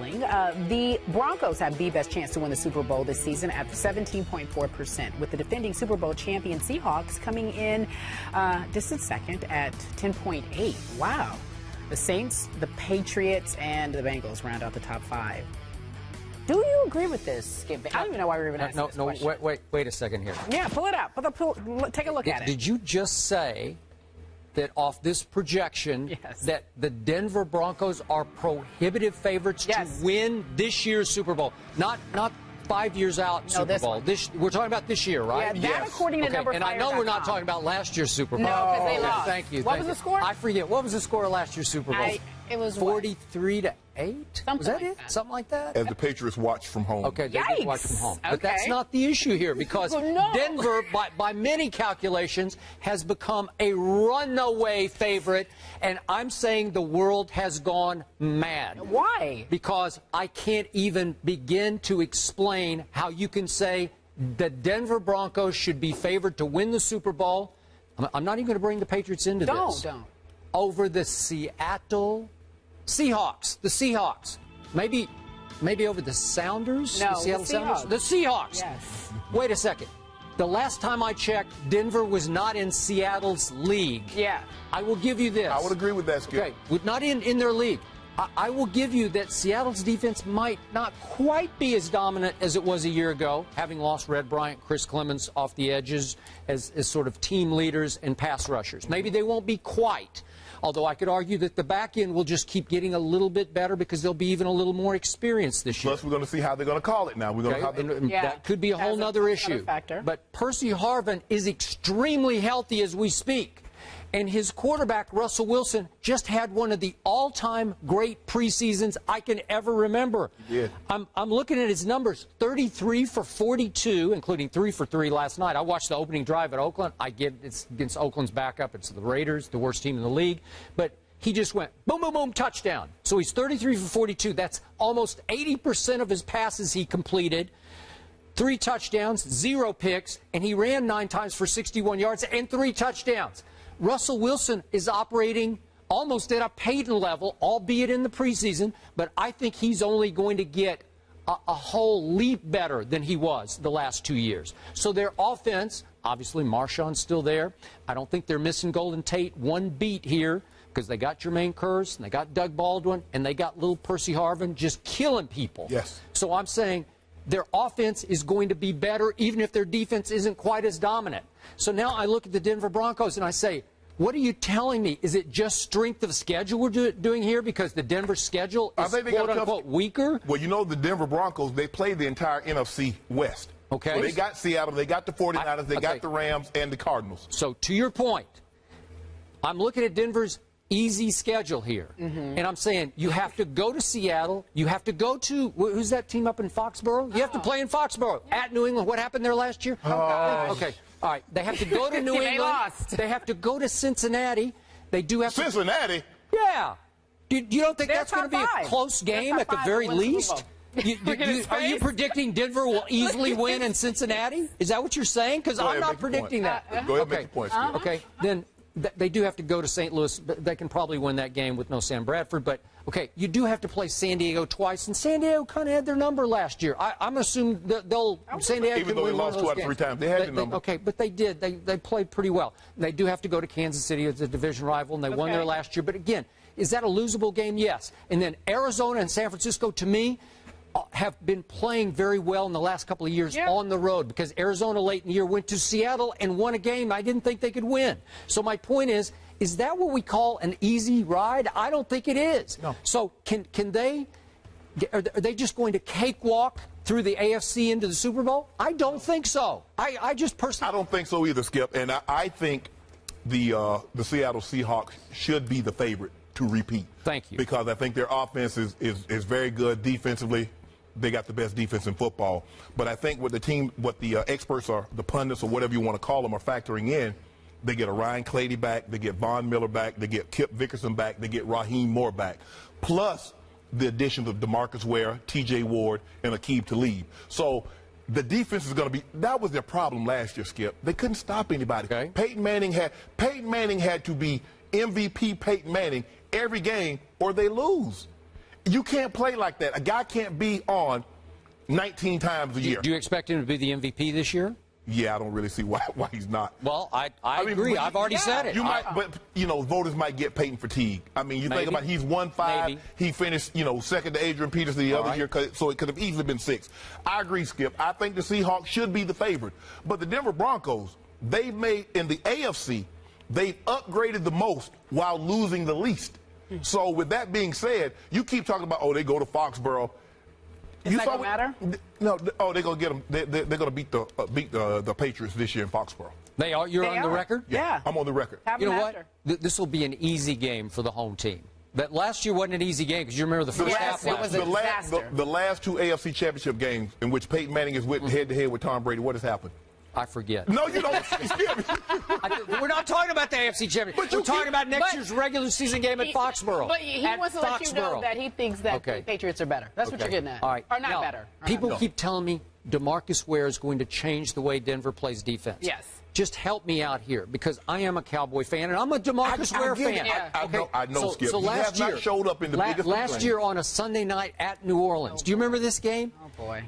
The Broncos have the best chance to win the Super Bowl this season at 17.4%, with the defending Super Bowl champion Seahawks coming in distant second at 10.8%. Wow. The Saints, the Patriots, and the Bengals round out the top five. Do you agree with this, Skip? I don't even know why we're even asking this question. Wait a second here. Yeah, pull it out. Take a look at it. Did you just say that off this projection that the Denver Broncos are prohibitive favorites to win this year's Super Bowl? Not 5 years out Super Bowl. We're talking about this year, right? Yeah, that according to number. And I know we're not talking about last year's Super Bowl. No, because they lost. Thank you. What was the score? I forget. What was the score of last year's Super Bowl? It was 43-8. Was that like it? Something like that. As the Patriots watch from home. Okay, they did watch from home. Okay. But that's not the issue here, because Denver, by many calculations, has become a runaway favorite, and I'm saying the world has gone mad. Why? Because I can't even begin to explain how you can say the Denver Broncos should be favored to win the Super Bowl. I'm not even going to bring the Patriots into this. Don't. Over the Seattle Seahawks. The Seahawks. Maybe over the Sounders? No, the Seattle the Sounders? Seahawks. The Seahawks. Yes. Wait a second. The last time I checked, Denver was not in Seattle's league. Yeah. I will give you this. I would agree with that, Skip. Okay, not in their league. I will give you that Seattle's defense might not quite be as dominant as it was a year ago, having lost Red Bryant, Chris Clemons off the edges as sort of team leaders and pass rushers. Maybe they won't be quite. Although I could argue that the back end will just keep getting a little bit better because they'll be even a little more experienced this year. Plus, we're going to see how they're going to call it now. We're going to that could be a whole other issue. But Percy Harvin is extremely healthy as we speak. And his quarterback, Russell Wilson, just had one of the all-time great preseasons I can ever remember. Yeah. I'm looking at his numbers, 33 for 42, including 3 for 3 last night. I watched the opening drive at Oakland. I get it's against Oakland's backup. It's the Raiders, the worst team in the league. But he just went boom, boom, boom, touchdown. So he's 33 for 42. That's almost 80% of his passes he completed. 3 touchdowns, 0 picks, and he ran 9 times for 61 yards and 3 touchdowns. Russell Wilson is operating almost at a Peyton level, albeit in the preseason, but I think he's only going to get a whole leap better than he was the last 2 years. So their offense, obviously Marshawn's still there. I don't think they're missing Golden Tate one beat here because they got Jermaine Kearse, and they got Doug Baldwin, and they got little Percy Harvin just killing people. Yes. So I'm saying their offense is going to be better even if their defense isn't quite as dominant. So now I look at the Denver Broncos and I say, what are you telling me? Is it just strength of schedule we're doing here because the Denver schedule is quote-unquote weaker? Well, you know, the Denver Broncos, they play the entire NFC West. Okay. So they got Seattle, they got the 49ers, they got the Rams and the Cardinals. So to your point, I'm looking at Denver's easy schedule here. And I'm saying you have to go to Seattle. You have to go to, who's that team up in Foxborough? You have to play in Foxborough. At New England. What happened there last year? Okay. All right. They have to go to New England. They lost. They have to go to Cincinnati. They do have Cincinnati? Yeah. You don't think that's going to be a close game at the very least? Are you predicting Denver will easily win in Cincinnati? Is that what you're saying? Because I'm not predicting that. Go ahead and make your point. Okay. Then they do have to go to St. Louis. They can probably win that game with no Sam Bradford. But, okay, you do have to play San Diego twice. And San Diego kind of had their number last year. I'm assuming they'll San Diego even though they lost 2 out of 3 times. They had their number. Okay, but they did. They played pretty well. They do have to go to Kansas City as a division rival, and they won there last year. But, again, is that a losable game? Yes. And then Arizona and San Francisco, to me, have been playing very well in the last couple of years on the road because Arizona late in the year went to Seattle and won a game I didn't think they could win. So my point is that what we call an easy ride? I don't think it is. No. So are they just going to cakewalk through the AFC into the Super Bowl? I don't think so. I just personally... I don't think so either, Skip. And I think the Seattle Seahawks should be the favorite to repeat. Thank you. Because I think their offense is very good defensively. They got the best defense in football. But I think what the experts are, the pundits or whatever you want to call them, are factoring in, they get a Ryan Clady back, they get Von Miller back, they get Kip Vickerson back, they get Raheem Moore back. Plus the additions of DeMarcus Ware, T.J. Ward, and Aqib Talib. So the defense is going to be, that was their problem last year, Skip. They couldn't stop anybody. Okay. Peyton Manning had to be MVP Peyton Manning every game or they lose. You can't play like that. A guy can't be on 19 times a year. Do you expect him to be the MVP this year? Yeah, I don't really see why he's not. Well, I agree. I've already said it. You might, but voters might get Peyton fatigue. I mean, you think about he's won 5. Maybe. He finished, second to Adrian Peterson the other year, so it could have easily been 6. I agree, Skip. I think the Seahawks should be the favorite, but the Denver Broncos, they've made in the AFC, they've upgraded the most while losing the least. So with that being said, you keep talking about they go to Foxborough. Is that gonna matter? No. They're gonna get them. They're gonna beat the Patriots this year in Foxborough. They are. You're on the record. Yeah. I'm on the record. You know what? This will be an easy game for the home team. But last year wasn't an easy game because you remember the first half. It was a disaster. The last 2 AFC Championship games in which Peyton Manning is head-to-head with Tom Brady. What has happened? I forget. No, you don't. We're not talking about the AFC Championship. We're talking about next year's regular season game at Foxborough. But he wants to let you know that he thinks that the Patriots are better. That's what you're getting at. All right. Or not now, better. People keep telling me DeMarcus Ware is going to change the way Denver plays defense. Yes. Just help me out here because I am a Cowboy fan and I'm a DeMarcus Ware fan. Yeah. I know, Skip. So last year, not showed up in the biggest last year on a Sunday night at New Orleans. Do you remember this game? Oh, boy.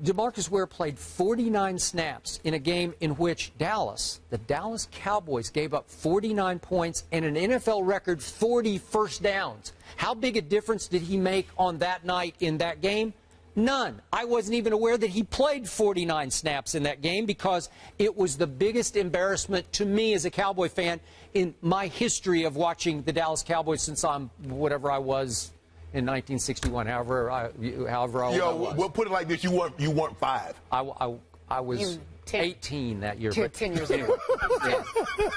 DeMarcus Ware played 49 snaps in a game in which the Dallas Cowboys gave up 49 points and an NFL record 40 first downs. How big a difference did he make on that night in that game? None. I wasn't even aware that he played 49 snaps in that game because it was the biggest embarrassment to me as a Cowboy fan in my history of watching the Dallas Cowboys since I'm whatever I was in 1961, however old I was. We'll put it like this: you weren't 5. I was 18 that year. 10 years ago. Yeah.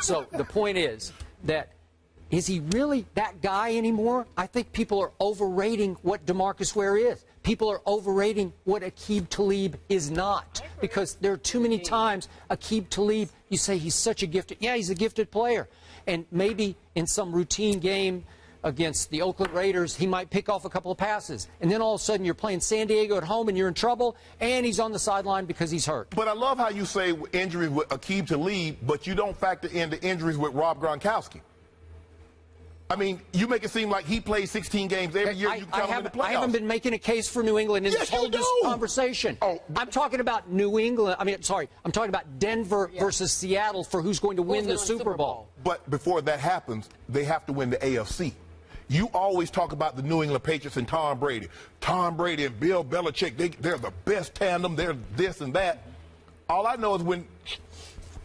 So the point is that is he really that guy anymore? I think people are overrating what DeMarcus Ware is. People are overrating what Aqib Talib is not because there are too many times Aqib Talib, you say he's such a gifted, he's a gifted player, and maybe in some routine game against the Oakland Raiders, he might pick off a couple of passes. And then all of a sudden you're playing San Diego at home and you're in trouble, and he's on the sideline because he's hurt. But I love how you say injuries with Aqib Talib, but you don't factor in the injuries with Rob Gronkowski. I mean, you make it seem like he plays 16 games every year. I haven't been making a case for New England in this whole conversation. I'm talking about New England. I'm talking about Denver versus Seattle for who's going to win the Super Bowl. But before that happens, they have to win the AFC. You always talk about the New England Patriots and Tom Brady. Tom Brady and Bill Belichick, they're the best tandem. They're this and that. All I know is when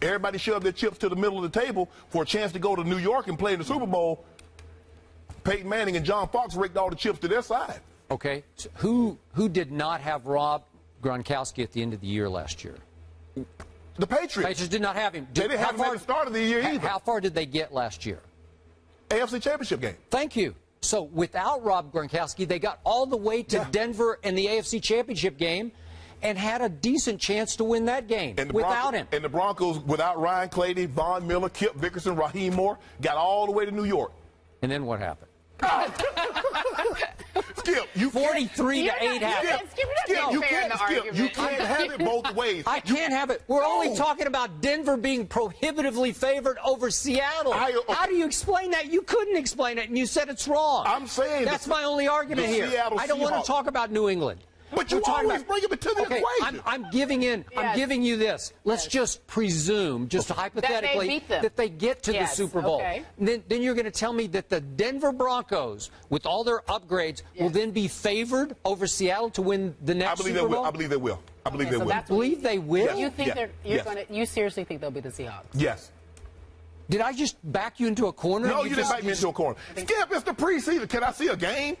everybody shoved their chips to the middle of the table for a chance to go to New York and play in the Super Bowl, Peyton Manning and John Fox raked all the chips to their side. Okay. So who did not have Rob Gronkowski at the end of the year last year? The Patriots. Patriots did not have him. They didn't have him at the start of the year either. How far did they get last year? AFC Championship game. Thank you. So without Rob Gronkowski, they got all the way to Denver and the AFC Championship game and had a decent chance to win that game without him. And the Broncos, without Ryan Clady, Von Miller, Kip Vickerson, Raheem Moore, got all the way to New York. And then what happened? Skip, you 43 to 8 happened. You can't have it both ways. I can't have it. We're only talking about Denver being prohibitively favored over Seattle. How do you explain that? You couldn't explain it, and you said it's wrong. I'm saying that's my only argument here. I don't want to talk about New England. But you always bring it to the equation. I'm giving you this. Let's just presume, just hypothetically, that they get to the Super Bowl. Then you're going to tell me that the Denver Broncos, with all their upgrades, will then be favored over Seattle to win the next Super Bowl? I believe they will. I believe they will. You believe they will? You think you seriously think they'll be the Seahawks? Yes. Did I just back you into a corner? No, you didn't back me into a corner. Skip, it's the preseason. Can I see a game?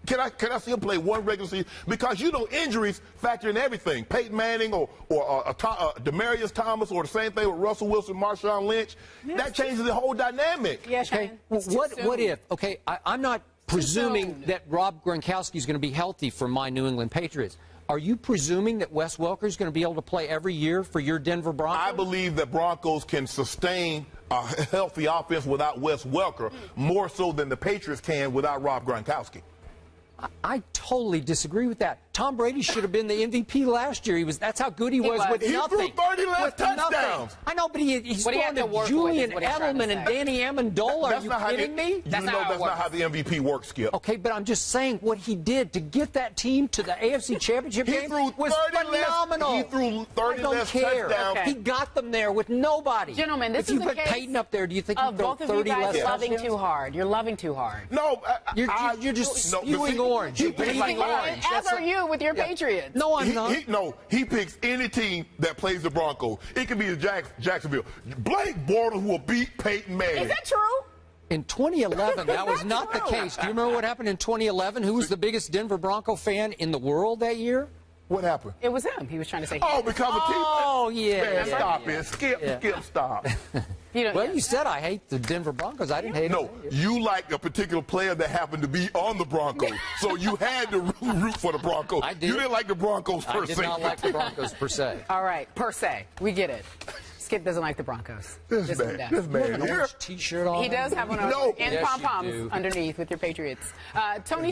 Can I see him play one regular season? Because injuries factor in everything. Peyton Manning or Demaryius Thomas, or the same thing with Russell Wilson, Marshawn Lynch. That changes the whole dynamic. Yes, okay. What if? Okay, I'm not presuming that Rob Gronkowski is going to be healthy for my New England Patriots. Are you presuming that Wes Welker is going to be able to play every year for your Denver Broncos? I believe that Broncos can sustain a healthy offense without Wes Welker more so than the Patriots can without Rob Gronkowski. I totally disagree with that. Tom Brady should have been the MVP last year. That's how good he was with He nothing. threw 30 less With touchdowns. nothing. I know, but he's What he had throwing to work to with is Julian what he's trying to Edelman and say. Danny Amendola. Are you kidding me? You know that's not how the MVP works, Skip. Okay, but I'm just saying what he did to get that team to the AFC Championship He game threw was 30 less- phenomenal. he threw 30 I don't less care. touchdowns. Okay. He got them there with nobody. Gentlemen, this if you is the put case Peyton up there, do you think he'd of throw both of you 30 guys less loving touchdowns? too hard. You're loving too hard. No, You're just no, but spewing see, orange. he You're picks bleeding like orange. As are you with your Patriots. No, I'm not. He picks any team that plays the Broncos. It can be the Jacksonville. Blake Bortles will beat Peyton Manning. Is that true? In 2011, that was not the case. Do you remember what happened in 2011? Who was the biggest Denver Bronco fan in the world that year? What happened? It was him. He was trying to say. Oh, because of team. Oh, yeah. Man, yeah, stop yeah. it. Skip, stop. Well, you said I hate the Denver Broncos. I didn't hate No, them. you like a particular player that happened to be on the Broncos, so you had to root for the Broncos. I did. You didn't like the Broncos per I did se. not like the Broncos per se. All right, per se. We get it. Skip doesn't like the Broncos. This Just man, down. this You have man an here. orange T-shirt on. He does have one on No. and Yes, you pom-poms do. underneath with your Patriots. Tony